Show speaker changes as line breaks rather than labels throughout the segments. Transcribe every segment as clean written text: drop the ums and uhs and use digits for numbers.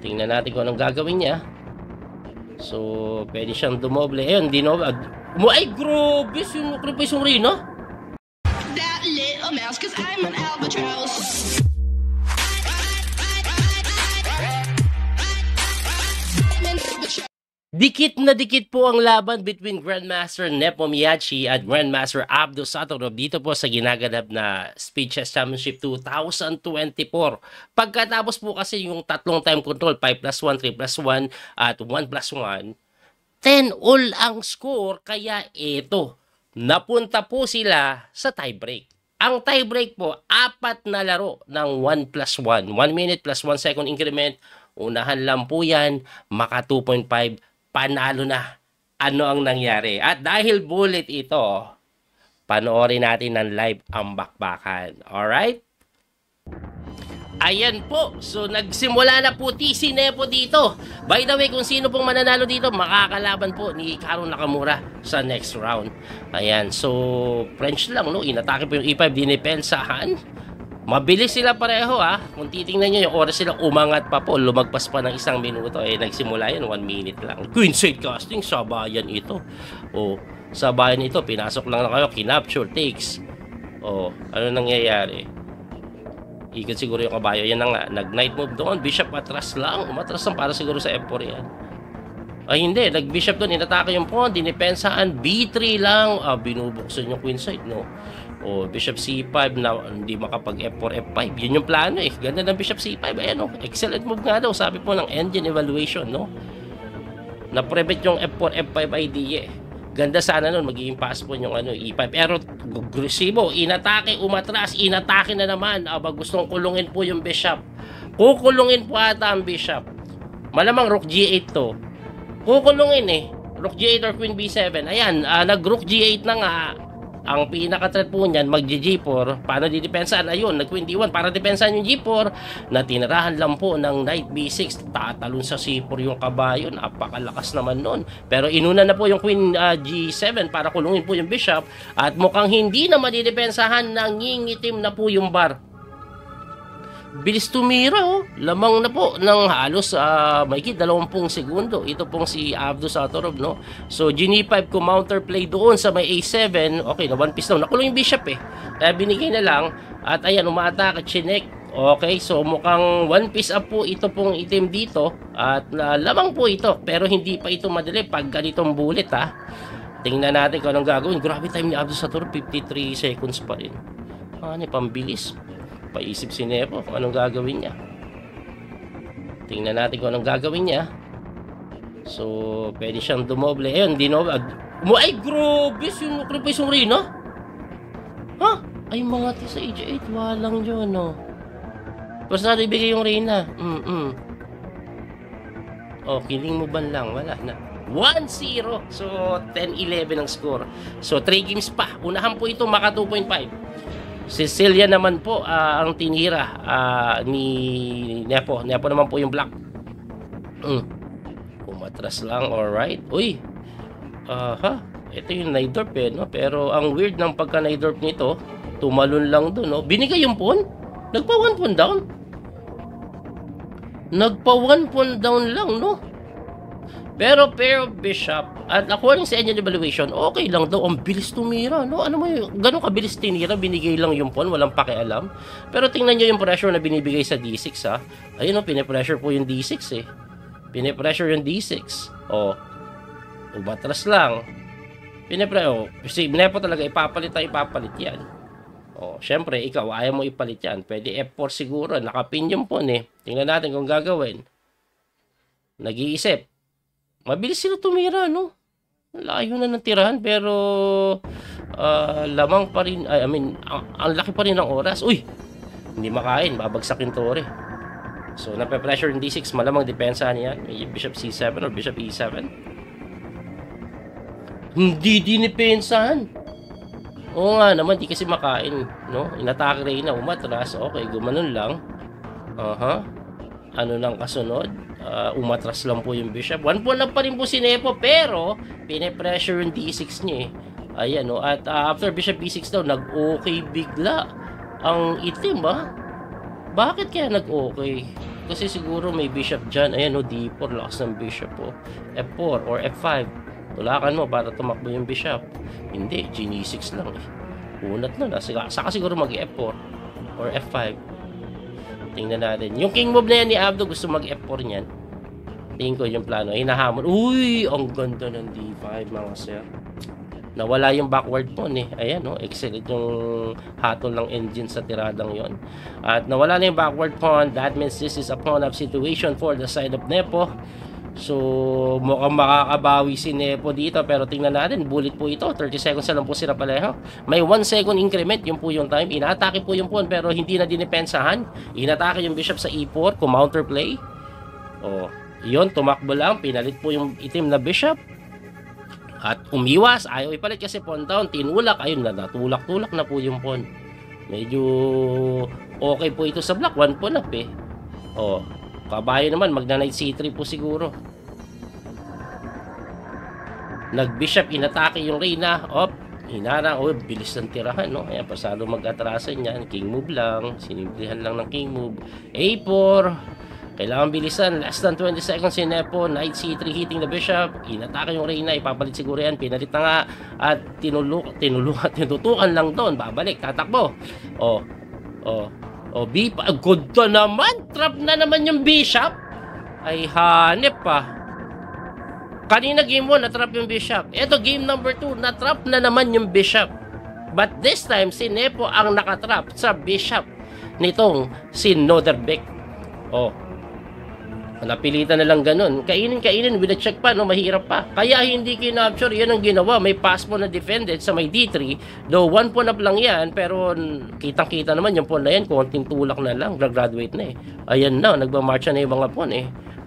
Tingnan natin kung anong gagawin niya. So, pwede siyang dumoble. Ayun, dinoble. Ay, grabe! Sinukripis yung Reyna.
That little mouse, 'cause I'm an albatross.
Dikit na dikit po ang laban between Grandmaster Nepo Miyachi at Grandmaster Abdo Satorov dito po sa ginaganap na Speed Chess Championship 2024. Pagkatapos po kasi yung tatlong time control, 5+1, 3+1 at 1+1, 10-all ang score, kaya ito, napunta po sila sa tiebreak. Ang tiebreak po, 4 na laro ng 1+1, 1 minute plus 1 second increment. Unahan lang po yan, maka 2.5, panalo na. Ano ang nangyari? At dahil bullet ito, panoorin natin ng live ang bakbakan. Alright? Ayan po. So, nagsimula na po si Nepo dito. By the way, kung sino pong mananalo dito, makakalaban po ni Karu Nakamura sa next round. Ayan. So, French lang, no? Inatake po yung E5, dinipensahan. Mabilis sila pareho, ha. Kung titingnan nyo, yung oras sila umangat pa po. Lumagpas pa ng 1 minuto. Eh, nagsimula yan, 1 minute lang. Queenside casting, sabayan ito. O, sabayan ito. Pinasok lang na kayo. Kinapture, takes. O, ano nangyayari? Ikot siguro yung kabayo. Yan na nga. Nag-night move doon. Bishop atras lang. Umatras lang para siguro sa F4 yan. Ay, hindi. Nag-bishop doon. Inatake yung pawn. Dinipensaan. B3 lang. Binubuksan yung queenside, no? O, Bishop C5 na hindi makapag F4, F5. Yun yung plano eh. Ganda ng Bishop C5. Ayan o. Excellent move nga daw. Sabi po ng engine evaluation, no? Na-prevent yung F4, F5 idea eh. Ganda sana nun. Magiging pass po yung E5. Pero, agresibo. Inatake, umatras. Inatake na naman. Gustong kulungin po yung Bishop. Kukulungin po ata ang Bishop. Malamang Rook G8 to. Kukulungin eh. Rook G8 or Queen B7. Ayan. Nag-Rook G8 na nga. Ang pinaka-threat po niyan, mag-G4. Paano didepensaan? Ayun, nag-Queen D1 para depensahan yung G4. Na tinirahan lang po ng Knight B6. Tatalon sa C4 yung kabayo. Napakalakas naman nun. Pero inuna na po yung Queen G7 para kulungin po yung Bishop. At mukhang hindi na madidepensahan. Nangingitim na po yung bar. Bilis tumira, oh. Lamang na po ng halos mahigit 20 segundo. Ito pong si Abdo Satorov, no? So, G5 ko counter play doon sa may A7. Okay, na 1 piece daw. Nakulong yung Bishop eh. Kaya binigay na lang. At ayan, umaatake, chinek. Okay, so mukhang 1 piece up po ito pong itim dito. At lamang po ito. Pero hindi pa ito madali pag ganitong bullet, ha. Tingnan natin kung anong gagawin. Grabe time ni Abdo Satorov, 53 seconds pa rin. Ano, pambilis. Paisip si Nepo kung anong gagawin niya. Tingnan natin kung anong gagawin niya. So, pwede siyang dumoble. Ayun, dinoble. Ay, grabe! Sinukripis yung Reyna. Ha? Ay, mga sa age 8. Walang yun, no? Tapos naribigay yung Reyna. Oh, kiling mo ban lang. Wala na. 1-0. So, 10-11 ang score. So, 3 games pa. Unahan po ito, maka 2.5. Cecilia naman po ang tinira ni Nepo. Nepo naman po yung black. Umatras lang, alright. Uy, ito yung Najdorf eh, no? Pero ang weird ng pagka Najdorf nito, tumalon lang doon, no? Binigay yung pawn. Nagpa 1 pawn down. Nagpa 1 pawn down lang, no? Pero pair of Bishop, at according sa engine evaluation, okay lang daw. Ang bilis tumira, no? Ano mo yung, ganun kabilis tinira, binigay lang yung pawn, walang pakialam. Pero tingnan nyo yung pressure na binibigay sa D6, ha? Ayun, no? Pinipressure po yung D6, eh. Pinipressure yung D6. O, umatras lang. Si Nepo talaga, ipapalit yan. O, syempre, ikaw, ayaw mo ipalit yan. Pwede F4 siguro, nakapin yung pawn, eh. Tingnan natin kung gagawin. Nag-iisip. Mabilis sila tumira, no? Layo na ng tirahan, pero lamang pa rin, ang laki pa rin ng oras. Uy! Hindi makain, babagsak yung tore. So, nape-pressure yung D6, malamang depensahan yan. May Bishop C7 or Bishop E7. Hindi dinipensahan. Oo nga naman, di kasi makain, no? Inatake Reyna, umatras. Okay, gumanon lang. Ano nang kasunod? Umatras lang po yung Bishop. 1 pawn lang pa rin po si Nepo, pero pinipressure yung D6 niya eh. Ayan, no? At after Bishop B6 daw, nag-okay bigla ang itim, ba? Bakit kaya nag-okay? Kasi siguro may bishop dyan. Ayan, D4. Lakas ng bishop, F4 or F5. Tulakan mo para tumakbo yung bishop. Hindi, G6 lang, Unat na. Saka siguro mag-F4 or F5. Tingnan natin. Yung king move na yan ni Abdo, gusto mag-F4 niyan. Tingin ko yung plano. Hinahamon. Uy! Ang ganda ng D5, mga sir. Nawala yung backward pawn, Ayan, excellent yung hatol ng engine sa tiradang yon. At nawala na yung backward pawn. That means this is a pawn-up situation for the side of Nepo. So, mukhang makakabawi si Nepo dito. Pero tingnan natin, bullet po ito. 30 seconds na lang po sila pareho. May 1 second increment, yun po yung time. Inaatake po yung pawn pero hindi na dinipensahan. Inatake yung bishop sa E4, counter play. Yun, tumakbo lang. Pinalit po yung itim na bishop. At umiwas. Ayaw ipalit kasi pawn down. Tinulak. Ayun na, natulak-tulak na po yung pawn. Medyo okay po ito sa black. 1 pawn up, kabayo naman, magna knight c3 po siguro. Nag-bishop, inatake yung reyna. Hinarang. Bilis ng tirahan, Ayan, pasalo mag-atrasan yan. King move lang. Sinimplihan lang ng king move. A4. Kailangan bilisan. Less than 20 seconds si Nepo. Knight c3 hitting the bishop. Inatake yung reyna. Ipapalit siguro yan. Pinalit na nga. At tinutukan lang doon. Babalik. Tatakbo. B5. Good to naman. Trap na naman yung bishop. Ay, hanep pa. Kanina game 1, natrap yung bishop. Ito, game number 2, natrap na naman yung bishop. But this time, si Nepo ang nakatrap sa bishop nitong si Noderbeck. Napilitan na lang ganun. Kainin with a check pa, mahirap pa. Kaya hindi kinapture, yan ang ginawa. May pass po na defended sa may D3. Though 1 pawn up lang yan, pero kitang-kita naman yung pawn na yan, konting tulak na lang, graduate na Ayan na, nagmamarcha na yung mga pawn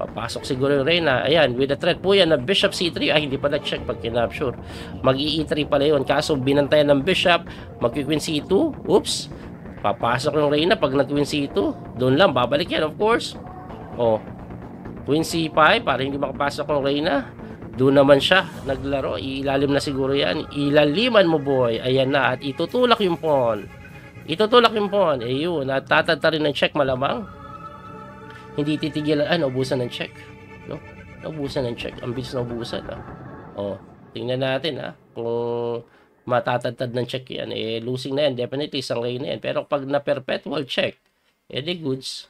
Papasok siguro yung reyna. Ayan, with a threat po yan na bishop c3. Ay, hindi pala check pag kinapture. Mag-e3 pala yun. Kaso binantayan ng bishop, mag-queen c2. Oops. Papasok yung reyna pag nag-queen c2. Doon lang, babalik yan, of course. Queen c5 para hindi makapasok ng reyna. Doon naman siya naglaro. Ilalim na siguro yan. Ilaliman mo, boy. Ayan na. At itutulak yung pawn. Ayun. At tatadta rin ng check malamang. Hindi titigil. Naubusan ng check. Naubusan ng check. Ang bilis naubusan. Tingnan natin kung matatadtad ng check yan. Losing na yan. Definitely isang reyna yan. Pero pag na-perpetual check, di goods.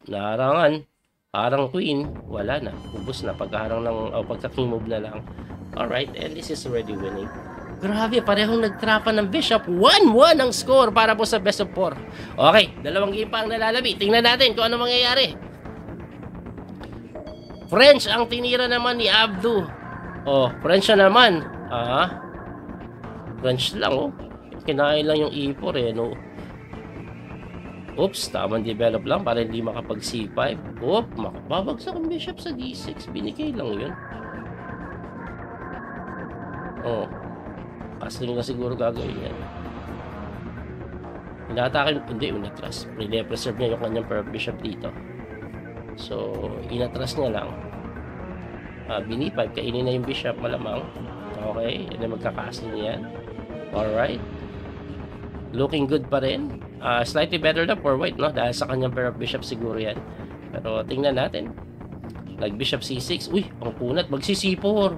Naharangan. Harang queen. Wala na. Ubus na. Pagkaharang ng, pagka-king move na lang. Alright. And this is already winning. Grabe. Parehong nagtrapan ng bishop. 1-1 ang score para po sa best of 4. Okay. 2 game pa ang nalalabi. Tingnan natin kung ano mangyayari. French ang tinira naman ni Abdu. French na naman. French lang, Kinain lang yung E4, Oops, tamang develop lang para hindi makapag C5. Makababagsak ang bishop sa D6. Binigay lang yun. Castling na siguro gagawin yan. Inatake, hindi, inatras. Preserve niya yung kanyang bishop dito. So, inatras niya lang. Bini5, kainin na yung bishop malamang. Okay, and then magka-castling yan. Alright. Looking good pa rin. Slightly better na for white, dahil sa kanyang pair of bishop siguro yan. Pero tingnan natin. Nag-bishop c6. Uy, ang punat. Magsi-c4.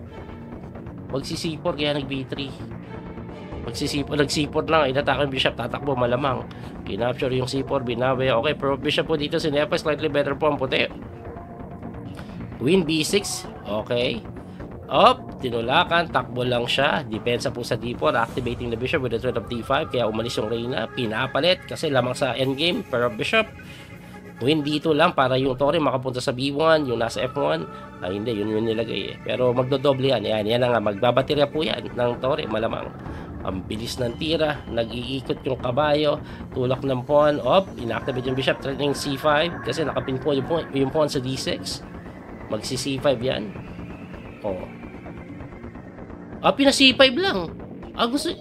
Kaya nag-b3. Nag-c4 lang. Inatake yung bishop. Tatakbo malamang. Kinapture yung c4. Binawi. Okay, pero bishop po dito si Nepo. Slightly better po ang puti. Queen b6. Okay. Tinulakan, takbo lang siya. Depensa po sa d4, activating the bishop with the threat of d5. Kaya umalis yung reyna, pinapalit kasi lamang sa endgame, pair of bishop. Queen d2 lang para yung tore makapunta sa b1, yung nasa f1. Hindi, yun nilagay Pero magdodoble yan. Yan na nga, magbabaterya po yan ng tore, malamang. Ang bilis ng tira, nag-iikot yung kabayo, tulak ng pawn, inactivate yung bishop, threatening c5 kasi nakapin po yung pawn sa d6. Magsi c5 yan. Pina C5 lang.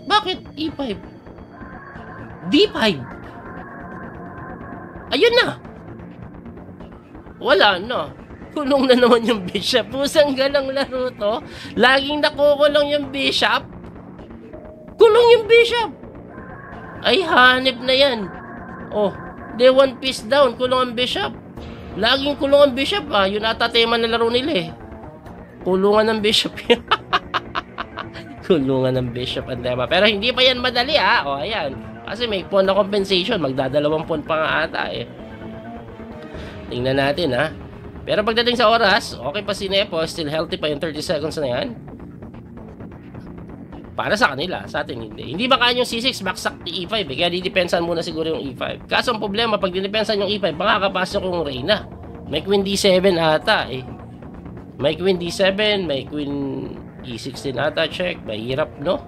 Bakit E5? D5. Ayun na. Wala na. Kulong na naman yung bishop. Pusang galang laro to. Laging nakukulong yung bishop. Kulong yung bishop. Ay, hanip na yan. De, one piece down, kulong ang bishop. Laging kulong ang bishop, ah. Yun ata tema na laro nila, eh. Kulungan ng bishop. Kulungan ng bishop ang tema. Pero hindi pa yan madali, ah. O, ayan. Kasi may pawn na compensation. Magdadalawang pawn pa nga ata, eh. Tingnan natin, ha. Pero pagdating sa oras, okay pa si Nepo. Still healthy pa yung 30 seconds na yan. Para sa kanila, sa atin hindi. Hindi ba kaya yung C6, baksak E5, eh. Kaya didepensan muna siguro yung E5. Kaso ang problema, pag didepensan yung E5, makakapasok yung Reyna. May Queen D7 ata, eh. May Queen D7, may Queen E6 din ata, check. Mahirap, no?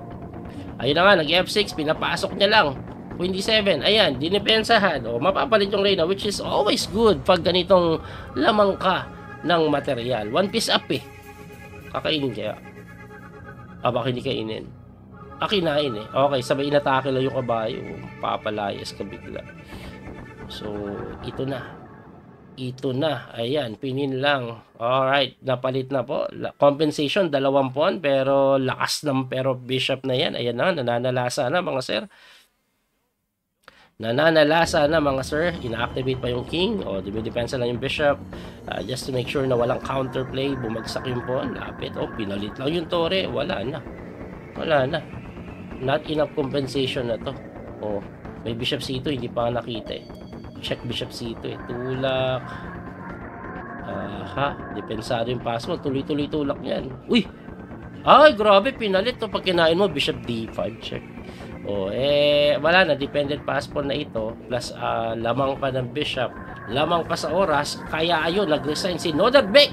Ayun na nga, nag-F6, pinapasok niya lang. Queen D7, ayan, dinipensahan. O, mapapalit yung Reyna, which is always good pag ganitong lamang ka ng material. One piece up, eh. Kakainin kaya. Baka hindi kainin. Kinain, eh. Okay, sabay inatake lang yung kabayo. Papalayas ka bigla. So, ito na. Ito na. Ayan, pinin lang. Alright, napalit na po. Compensation, 2 pawn. Pero lakas ng pair of bishop na yan. Ayan na, nananalasa na mga sir. Nananalasa na mga sir. Ina-activate pa yung king. O, dibedepensa lang yung bishop. Just to make sure na walang counterplay. Bumagsak yung pawn. Lapit. O, pinalit lang yung tore. Wala na. Wala na. Not enough compensation na to. O, may bishop c2. Hindi pa nakita, eh. Check bishop c2, eh. Tulak. Aha. Depensado yung password. Tuloy-tuloy tulak yan. Uy! Ay, grabe. Pinalit to. Pag kinain mo, bishop d5. Check. O, wala na. Dependent passport na ito. Plus, lamang pa ng bishop. Lamang pa sa oras. Kaya ayun, nag-resign si Noderbek.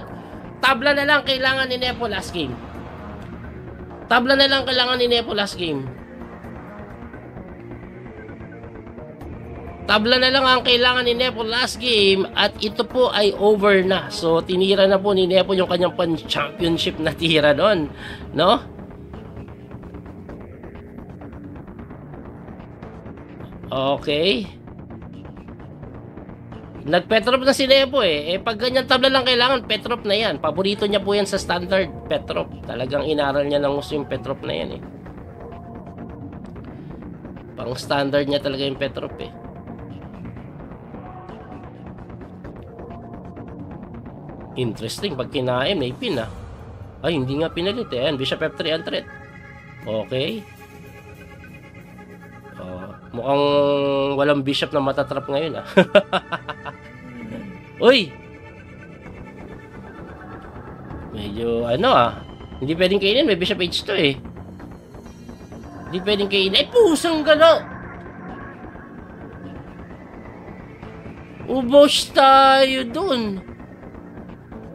Tabla na lang kailangan ni Nepo last game. Tabla na lang kailangan ni Nepo last game. Tabla na lang ang kailangan ni Nepo last game at ito po ay over na. So, tinira na po ni Nepo yung kanyang pan-championship na tira doon. No? Okay. Nag-Petrov na si Nepo, eh. Pag ganyan tabla lang kailangan, Petrov na yan. Paborito niya po yan sa standard Petrov. Talagang inaral niya ng gusto yung Petrov na yan, eh. Pang standard niya talaga yung Petrov, eh. Interesting. Pag kinain, may pin, ah. Ay, hindi nga pinalit, eh. Ayan, bishop f3 and threat. Okay. Mukhang walang bishop na matatrap ngayon, ah. Uy! Medyo, ano, ah. Hindi pwedeng kainin. May bishop h2, eh. Hindi pwedeng kainin. Ay, pusang gano! Ubos tayo dun.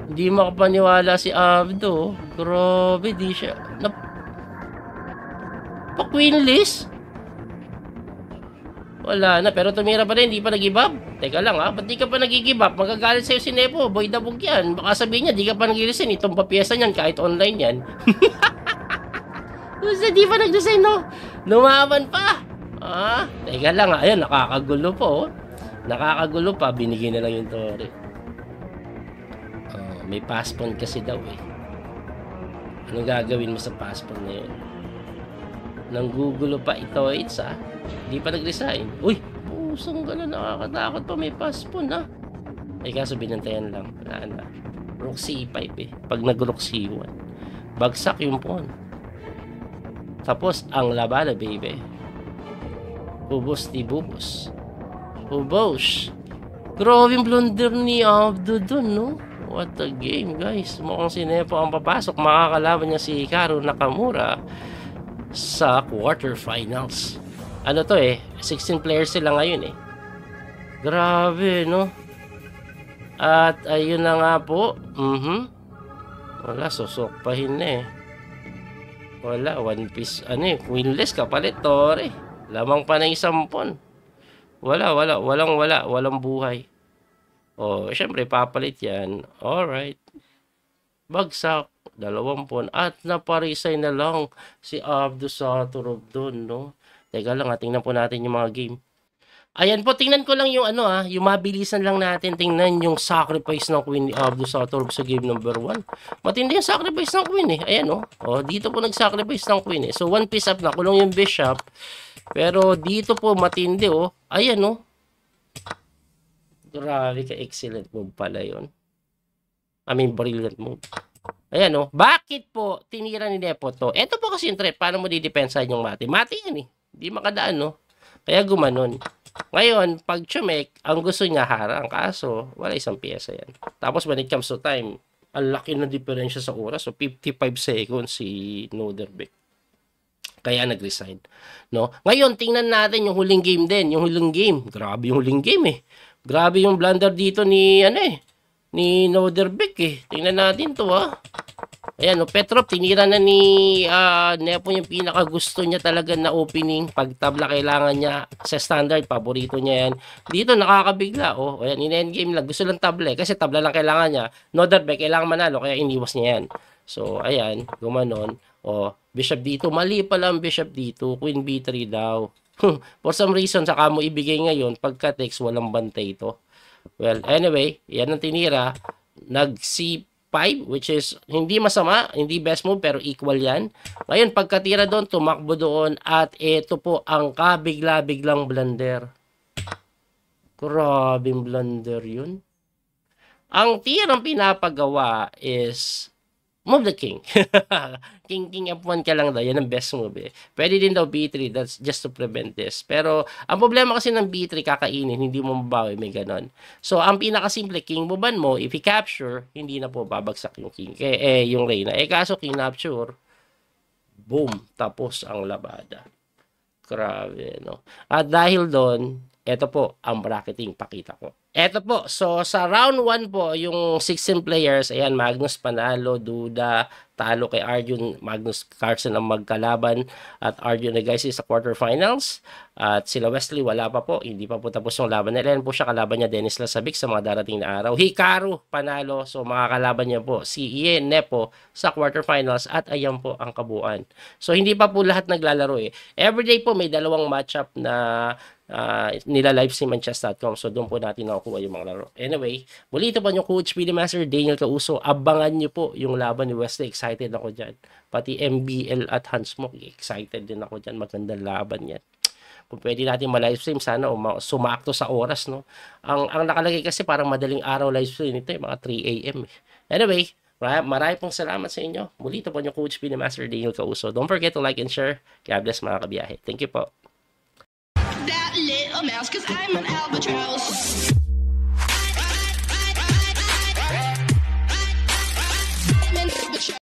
Hindi makapaniwala si Abdo. Grabe, di siya. Pa-queenless? Wala na, pero tumira pa rin, hindi pa nag-give up. Teka lang, ha, ba't di ka pa nag-give up? Magagalit sa'yo si Nepo, boy dabog yan. Baka sabihin niya, di ka pa nag-resign. Itong papiyesa niyan, kahit online yan. Basta di pa nag-resign, no? Lumaban pa. Teka lang, ha, ayun, nakakagulo po. Nakakagulo pa, binigyan na lang yung tore. May passport kasi daw, eh. Anong gagawin mo sa passport na yun? Nanggugulo pa ito, it's, ha? Hindi pa nag-resign. Uy! Pusang gano'n, nakakatakot pa, may passport, ha? Ay, kaso binantayan lang. Wala na. Rook C5, eh. Pag nag-rook C1, bagsak yung pawn. Tapos, ang labada, baby. Bubos di bubos. Bubos. Grabe yung blunder ni Abdo dun, no? What a game, guys. Mukhang si Nepo ang papasok. Makakalaban niya si Hikaru Nakamura sa quarterfinals. Ano to, eh? 16 players sila ngayon, eh. Grabe, no? At ayun na nga po. Wala, susokpahin na, eh. Wala, one piece. Ano, eh? Winless kapalit, tore. Lamang pa ng isang pon. Walang buhay. Oh, syempre papalit yan. Alright. Bagsak. 2 pawn. At naparisay na lang si Abdo Saturov doon, no? Teka lang, tingnan po natin yung mga game. Ayan po, tingnan ko lang yung ano, yung mabilisan lang natin. Tingnan yung sacrifice ng Queen ni Abdo Saturov sa game number 1. Matindi yung sacrifice ng Queen, eh. Ayan, oh. Oh, dito po nag-sacrifice ng Queen, eh. So, one piece up na. Kulong yung bishop. Pero dito po matindi, oh. Ayan, oh. Grabe ka, excellent move pala yun. I mean, brilliant move. Ayan, oh. Bakit po tinira ni Nepo to? Ito po kasi yung threat. Paano mo didepensahan yung mati? Mati yan eh. Hindi makadaan, no? Kaya gumanon. Ngayon, pag Chumek, ang gusto niya harang. Kaso, wala isang pyesa yan. Tapos when it comes to time, ang laki na diferensya sa oras. So, 55 seconds si Noderbeck. Kaya nag-resign. No? Ngayon, tingnan natin yung huling game din. Yung huling game. Grabe yung huling game eh. Grabe yung blunder dito ni, ni Noderbeck eh. Tingnan natin to Ayan, no, Petrov, tinira na ni Nepo yung pinakagusto niya talaga na opening. Pag tabla kailangan niya sa standard, paborito niya yan. Dito nakakabigla, ayan, in-endgame lang. Gusto lang tabla kasi tabla lang kailangan niya. Noderbeck, kailangan manalo, kaya iniwas niya yan. So, ayan, gumanon. Bishop dito, mali pala ang bishop dito. Queen B3 daw. For some reason, saka mo ibigay ngayon, pagka text, walang bantay ito. Well, anyway, yan ang tinira. Nag-C5, which is hindi masama, hindi best move, pero equal yan. Ngayon, pagkatira doon, tumakbo doon, at ito po ang kabigla-biglang blunder. Grabing blunder yun. Ang tirang pinapagawa is move the king. King F1 ka lang daw. Yan ang best move eh. Pwede din daw B3. That's just to prevent this. Pero, ang problema kasi ng B3, kakainin. Hindi mo mabawi. May ganon. So, ang pinakasimple, king movean mo, if i-capture, hindi na po babagsak yung king. Yung reyna. Kaso, king capture, boom. Tapos ang labada. Grabe, no? At dahil doon, ito po ang bracketing. Pakita ko. Eto po, so sa round 1 po, yung 16 players, ayan, Magnus panalo, Duda, talo kay Arjun, Magnus Carlsen ang magkalaban, at Arjun Nagaysi sa quarterfinals, at sila Wesley, wala pa po, hindi pa po tapos yung laban nila. Yan po siya, kalaban niya Dennis Lasabik sa mga darating na araw. Hikaru, panalo, so makakalaban niya po si Ian Nepo sa quarterfinals, at ayan po ang kabuuan. So hindi pa po lahat naglalaro eh. Everyday po may dalawang matchup na nila live si Manchester.com. So, doon po natin nakukuha yung mga laro. Anyway, muli ito po yung Coach Speedy Master Daniel Causo. Abangan nyo po yung laban ni Wesley. Excited ako dyan. Pati MBL at Hansmoke. Excited din ako dyan. Magandang laban yan. Kung pwede natin ma-livestream, sana sumakto sa oras, no? Ang nakalagay kasi parang madaling araw livestream ito, mga 3 AM. Anyway, marami pong salamat sa inyo. Muli ito po yung Coach Speedy Master Daniel Causo. Don't forget to like and share. God bless mga kabiyahe. Thank you po.
That little mouse, 'cause I'm an albatross.